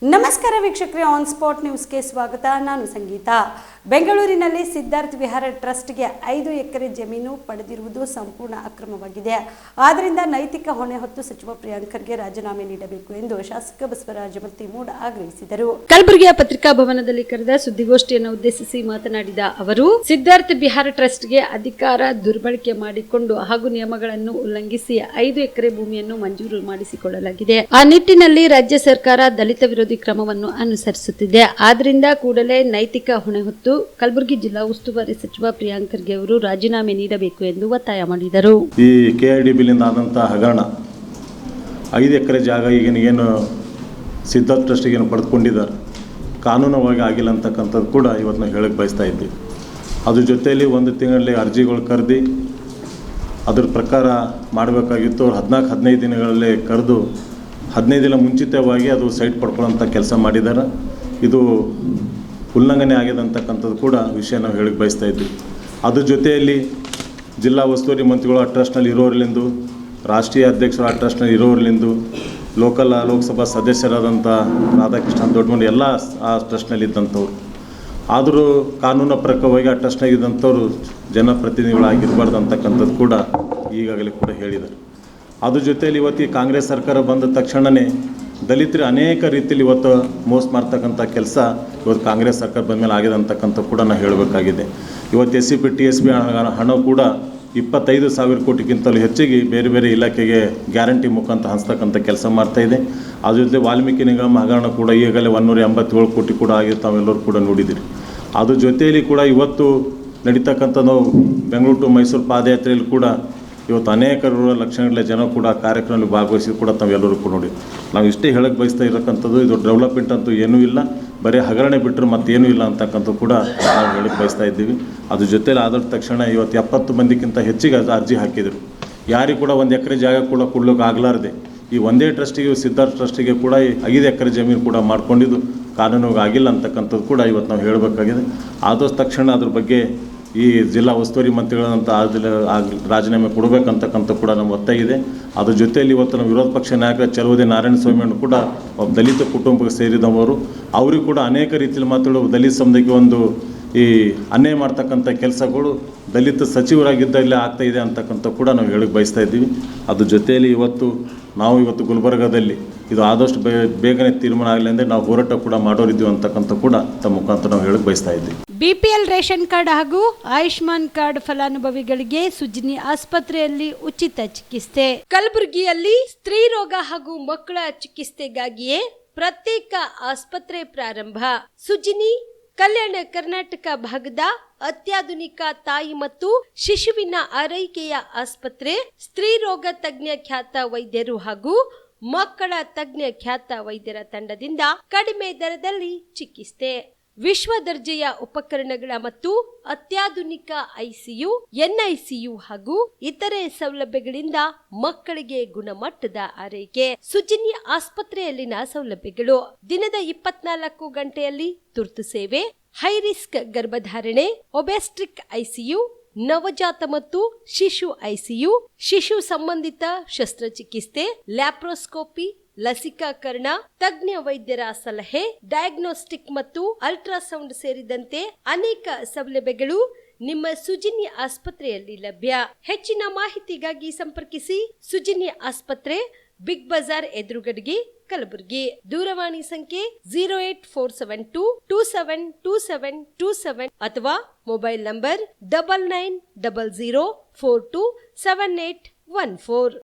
ನಮಸ್ಕಾರ ವೀಕ್ಷಕರೇ, on spot ನ್ಯೂಸ್ಗೆ ಸ್ವಾಗತ. ನಾನು ಸಂಗೀತ. ಬೆಂಗಳೂರಿನಲ್ಲಿ ಸಿದ್ಧಾರ್ಥ ವಿಹಾರ ಟ್ರಸ್ಟ್ಗೆ 5 ಎಕರೆ ಜಮೀನು ಪಡೆದಿರುವುದು ಸಂಪೂರ್ಣ ಅಕ್ರಮವಾಗಿದೆ. ಆದ್ದರಿಂದ ನೈತಿಕ ಹೊಣೆ ಹೊತ್ತು ಸಚಿವ ಪ್ರಿಯಾಂಕ್ ಖರ್ಗೆ ರಾಜೀನಾಮೆ ನೀಡಬೇಕು ಎಂದು ಶಾಸಕ ಬಸವರಾಜ ಮತ್ತಿಮೂಡ್ ಆಗ್ರಹಿಸಿದರು. ಕಲಬುರಗಿಯ ಪತ್ರಿಕಾ ಭವನದಲ್ಲಿ ಕರೆದ ಸುದ್ದಿಗೋಷ್ಠಿಯನ್ನು ಉದ್ದೇಶಿಸಿ ಮಾತನಾಡಿದ ಅವರು, ಸಿದ್ಧಾರ್ಥ ವಿಹಾರ ಟ್ರಸ್ಟ್ಗೆ ಅಧಿಕಾರ ದುರ್ಬಳಕೆ ಮಾಡಿಕೊಂಡು ಹಾಗೂ ನಿಯಮಗಳನ್ನು ಉಲ್ಲಂಘಿಸಿ 5 ಎಕರೆ ಭೂಮಿಯನ್ನು ಮಂಜೂರು ಮಾಡಿಸಿಕೊಳ್ಳಲಾಗಿದೆ. ಆ ನಿಟ್ಟಿನಲ್ಲಿ ರಾಜ್ಯ ಸರ್ಕಾರ ದಲಿತ ವಿರೋಧಿ ಕ್ರಮವನ್ನು ಅನುಸರಿಸುತ್ತಿದೆ. ಆದ್ದರಿಂದ ಕೂಡಲೇ ನೈತಿಕ ಹೊಣೆ ಹೊತ್ತು ಕಲಬುರಗಿ ಜಿಲ್ಲಾ ಉಸ್ತುವಾರಿ ಸಚಿವ ಪ್ರಿಯಾಂಕ್ ಖರ್ಗೆ ಅವರು ರಾಜೀನಾಮೆ ನೀಡಬೇಕು ಎಂದು ಒತ್ತಾಯ ಮಾಡಿದರು. ಈ ಕೆಆರ್ಡಿ ಬಿಲ್ನಿಂದ ಆದಂತಹ ಹಗರಣ 5 ಎಕರೆ ಜಾಗ ಏನು ಸಿದ್ಧಾರ್ಥ ಟ್ರಸ್ಟಿಗೆ ಪಡೆದುಕೊಂಡಿದ್ದಾರೆ, ಕಾನೂನವಾಗಿ ಆಗಿಲ್ಲ ಅಂತಕ್ಕಂಥದ್ದು ಕೂಡ ಇವತ್ತು ನಾವು ಹೇಳಕ್ಕೆ ಬಯಸ್ತಾ ಇದ್ದೀವಿ. ಅದ್ರ ಜೊತೆಯಲ್ಲಿ 1 ತಿಂಗಳಲ್ಲಿ ಅರ್ಜಿಗಳು ಕರೆದು ಅದ್ರ ಪ್ರಕಾರ ಮಾಡಬೇಕಾಗಿತ್ತು. 14-15 ದಿನಗಳಲ್ಲಿ ಕರೆದು 15 ದಿನ ಮುಂಚಿತವಾಗಿ ಅದು ಸೈಟ್ ಪಡ್ಕೊಳ್ಳೋಂಥ ಕೆಲಸ ಮಾಡಿದ್ದಾರೆ. ಇದು ಉಲ್ಲಂಘನೆ ಆಗಿದೆ ಅಂತಕ್ಕಂಥದ್ದು ಕೂಡ ವಿಷಯ ನಾವು ಹೇಳಕ್ಕೆ ಬಯಸ್ತಾ ಇದ್ವಿ. ಅದ್ರ ಜೊತೆಯಲ್ಲಿ ಜಿಲ್ಲಾ ಉಸ್ತುವಾರಿ ಮಂತ್ರಿಗಳು ಆ ಟ್ರಸ್ಟ್ನಲ್ಲಿ ಇರೋರ್ಲಿಂದು, ರಾಷ್ಟ್ರೀಯ ಅಧ್ಯಕ್ಷರು ಆ ಟ್ರಸ್ಟ್ನಲ್ಲಿ ಇರೋರ್ಲಿಂದು, ಲೋಕಸಭಾ ಸದಸ್ಯರಾದಂಥ ರಾಧಾಕೃಷ್ಣ ದೊಡ್ಡಮನಿ ಎಲ್ಲ ಆ ಟ್ರಸ್ಟ್ನಲ್ಲಿ ಇದ್ದಂಥವ್ರು. ಆದರೂ ಕಾನೂನು ಪ್ರಕಾರವಾಗಿ ಆ ಟ್ರಸ್ಟ್ನಾಗಿದ್ದಂಥವ್ರು ಜನಪ್ರತಿನಿಧಿಗಳಾಗಿರಬಾರ್ದು ಅಂತಕ್ಕಂಥದ್ದು ಕೂಡ ಈಗಾಗಲೇ ಕೂಡ ಹೇಳಿದ್ದಾರೆ. ಅದ್ರ ಜೊತೆಯಲ್ಲಿ ಇವತ್ತು ಕಾಂಗ್ರೆಸ್ ಸರ್ಕಾರ ಬಂದ ತಕ್ಷಣವೇ ದಲಿತರು ಅನೇಕ ರೀತಿಯಲ್ಲಿ ಇವತ್ತು ಮೋಸ ಮಾಡ್ತಕ್ಕಂಥ ಕೆಲಸ ಇವತ್ತು ಕಾಂಗ್ರೆಸ್ ಸರ್ಕಾರ ಬಂದ ಮೇಲೆ ಆಗಿದೆ ಅಂತಕ್ಕಂಥ ಕೂಡ ನಾವು ಹೇಳಬೇಕಾಗಿದೆ. ಇವತ್ತು SCP TSP ಹಣ ಕೂಡ 25,000 ಕೋಟಿಗಿಂತಲೂ ಹೆಚ್ಚಿಗೆ ಬೇರೆ ಬೇರೆ ಇಲಾಖೆಗೆ ಗ್ಯಾರಂಟಿ ಮುಖಾಂತರ ಹಂಚ್ತಕ್ಕಂಥ ಕೆಲಸ ಮಾಡ್ತಾಯಿದೆ. ಅದ್ರ ಜೊತೆ ವಾಲ್ಮೀಕಿ ನಿಗಮ ಹಗರಣ ಕೂಡ ಈಗಲೇ 187 ಕೋಟಿ ಕೂಡ ಆಗಿದೆ, ತಾವೆಲ್ಲರೂ ಕೂಡ ನೋಡಿದ್ದೀರಿ. ಅದ್ರ ಜೊತೆಯಲ್ಲಿ ಕೂಡ ಇವತ್ತು ನಡೀತಕ್ಕಂಥ ನಾವು ಬೆಂಗಳೂರು ಟು ಮೈಸೂರು ಪಾದಯಾತ್ರೆಯಲ್ಲಿ ಕೂಡ ಇವತ್ತು ಅನೇಕ ಲಕ್ಷಗಟ್ಟಲೆ ಜನ ಕೂಡ ಕಾರ್ಯಕ್ರಮದಲ್ಲಿ ಭಾಗವಹಿಸಿ ಕೂಡ ತಾವೆಲ್ಲರೂ ಕೂಡ ನೋಡಿ. ನಾವು ಇಷ್ಟೇ ಹೇಳಕ್ಕೆ ಬಯಸ್ತಾ ಇರತಕ್ಕಂಥದ್ದು, ಇದು ಡೆವಲಪ್ಮೆಂಟ್ ಅಂತೂ ಏನೂ ಇಲ್ಲ, ಬರೀ ಹಗರಣೆ ಬಿಟ್ಟರೆ ಮತ್ತೇನೂ ಇಲ್ಲ ಅಂತಕ್ಕಂಥದ್ದು ಕೂಡ ನಾವು ಹೇಳಕ್ಕೆ ಬಯಸ್ತಾ ಇದ್ದೀವಿ. ಅದ್ರ ಜೊತೆಲಿ ಆದ ತಕ್ಷಣ ಇವತ್ತು 70 ಮಂದಿಗಿಂತ ಹೆಚ್ಚಿಗೆ ಅರ್ಜಿ ಹಾಕಿದರು. ಯಾರಿಗೂ ಕೂಡ 1 ಎಕರೆ ಜಾಗ ಕೂಡ ಕೊಡ್ಲಿಕ್ಕೆ ಆಗಲಾರದೆ ಈ ಒಂದೇ ಟ್ರಸ್ಟಿಗೆ, ಸಿದ್ಧಾರ್ಥ ಟ್ರಸ್ಟಿಗೆ ಕೂಡ 5 ಎಕರೆ ಜಮೀನು ಕೂಡ ಮಾಡ್ಕೊಂಡಿದ್ದು ಕಾನೂನಿಗೆ ಆಗಿಲ್ಲ ಅಂತಕ್ಕಂಥದ್ದು ಕೂಡ ಇವತ್ತು ನಾವು ಹೇಳಬೇಕಾಗಿದೆ. ಆದ ತಕ್ಷಣ ಅದ್ರ ಬಗ್ಗೆ ಈ ಜಿಲ್ಲಾ ಉಸ್ತುವಾರಿ ಮಂತ್ರಿಗಳಂತ ರಾಜೀನಾಮೆ ಕೊಡಬೇಕಂತಕ್ಕಂಥ ಕೂಡ ನಮ್ಮ ಒತ್ತಾಯ ಇದೆ. ಅದ್ರ ಜೊತೆಯಲ್ಲಿ ಇವತ್ತು ನಮ್ಮ ವಿರೋಧ ಪಕ್ಷ ನಾಯಕ ಚಲುವದಿ ನಾರಾಯಣಸ್ವಾಮಿಯನ್ನು ಕೂಡ ಒಬ್ಬ ದಲಿತ ಕುಟುಂಬಕ್ಕೆ ಸೇರಿದವರು, ಅವರಿಗೂ ಕೂಡ ಅನೇಕ ರೀತಿಯಲ್ಲಿ ಮಾತಾಡೋ ದಲಿತ ಸಮುದಾಯಕ್ಕೆ ಒಂದು ಈ ಅನ್ಯಾಯ ಮಾಡ್ತಕ್ಕಂಥ ಕೆಲಸಗಳು ದಲಿತ ಸಚಿವರಾಗಿದ್ದಲ್ಲೇ ಆಗ್ತಾಯಿದೆ ಅಂತಕ್ಕಂಥ ಕೂಡ ನಾವು ಹೇಳಕ್ಕೆ ಬಯಸ್ತಾ ಇದ್ದೀವಿ. ಅದ್ರ ಜೊತೆಯಲ್ಲಿ ಇವತ್ತು ಗುಲ್ಬರ್ಗಾದಲ್ಲಿ ಇದು ಆದಷ್ಟು ಬೇಗನೆ ತೀರ್ಮಾನ ಆಗಲಿ ಅಂದರೆ ನಾವು ಹೋರಾಟ ಕೂಡ ಮಾಡೋರಿದ್ದೀವಿ ಅಂತಕ್ಕಂಥ ಕೂಡ ತಮ್ಮ ಮುಖಾಂತರ ನಾವು ಹೇಳಕ್ಕೆ ಬಯಸ್ತಾ ಇದ್ದೀವಿ. BPL ರೇಷನ್ ಕಾರ್ಡ್ ಹಾಗೂ ಆಯುಷ್ಮಾನ್ ಕಾರ್ಡ್ ಫಲಾನುಭವಿಗಳಿಗೆ ಸುಜಿನಿ ಆಸ್ಪತ್ರೆಯಲ್ಲಿ ಉಚಿತ ಚಿಕಿತ್ಸೆ. ಕಲಬುರಗಿಯಲ್ಲಿ ಸ್ತ್ರೀ ರೋಗ ಹಾಗೂ ಮಕ್ಕಳ ಚಿಕಿತ್ಸೆಗಾಗಿಯೇ ಪ್ರತ್ಯೇಕ ಆಸ್ಪತ್ರೆ ಪ್ರಾರಂಭ. ಸುಜಿನಿ ಕಲ್ಯಾಣ ಕರ್ನಾಟಕ ಭಾಗದ ಅತ್ಯಾಧುನಿಕ ತಾಯಿ ಮತ್ತು ಶಿಶುವಿನ ಆರೈಕೆಯ ಆಸ್ಪತ್ರೆ. ಸ್ತ್ರೀ ರೋಗ ತಜ್ಞ ಖ್ಯಾತ ವೈದ್ಯರು ಹಾಗೂ ಮಕ್ಕಳ ತಜ್ಞ ಖ್ಯಾತ ವೈದ್ಯರ ತಂಡದಿಂದ ಕಡಿಮೆ ದರದಲ್ಲಿ ಚಿಕಿತ್ಸೆ, ವಿಶ್ವ ದರ್ಜೆಯ ಉಪಕರಣಗಳ ಮತ್ತು ಅತ್ಯಾಧುನಿಕ ICU, NICU ಹಾಗೂ ಇತರೆ ಸೌಲಭ್ಯಗಳಿಂದ ಮಕ್ಕಳಿಗೆ ಗುಣಮಟ್ಟದ ಆರೈಕೆ. ಸುಜಿನಿ ಆಸ್ಪತ್ರೆಯಲ್ಲಿನ ಸೌಲಭ್ಯಗಳು: ದಿನದ 24 ಗಂಟೆಯಲ್ಲಿ ತುರ್ತು ಸೇವೆ, ಹೈ ರಿಸ್ಕ್ ಗರ್ಭಧಾರಣೆ, ಒಬೆಸ್ಟ್ರಿಕ್ ICU, ನವಜಾತ ಮತ್ತು ಶಿಶು ICU, ಶಿಶು ಸಂಬಂಧಿತ ಶಸ್ತ್ರಚಿಕಿತ್ಸೆ, ಲ್ಯಾಪ್ರೋಸ್ಕೋಪಿ, ಲಸಿಕಾಕರಣ, ತಜ್ಞ ವೈದ್ಯರ ಸಲಹೆ, ಡಯಾಗ್ನೋಸ್ಟಿಕ್ ಮತ್ತು ಅಲ್ಟ್ರಾಸೌಂಡ್ ಸೇರಿದಂತೆ ಅನೇಕ ಸೌಲಭ್ಯಗಳು ನಿಮ್ಮ ಸುಜಿನಿ ಆಸ್ಪತ್ರೆಯಲ್ಲಿ ಲಭ್ಯ. ಹೆಚ್ಚಿನ ಮಾಹಿತಿಗಾಗಿ ಸಂಪರ್ಕಿಸಿ ಸುಜಿನಿ ಆಸ್ಪತ್ರೆ, ಬಿಗ್ ಬಜಾರ್ ಎದುರುಗಡೆಗೆ, ಕಲಬುರಗಿ. ದೂರವಾಣಿ ಸಂಖ್ಯೆ 08472 272727 ಅಥವಾ ಮೊಬೈಲ್ ನಂಬರ್ 9900427814.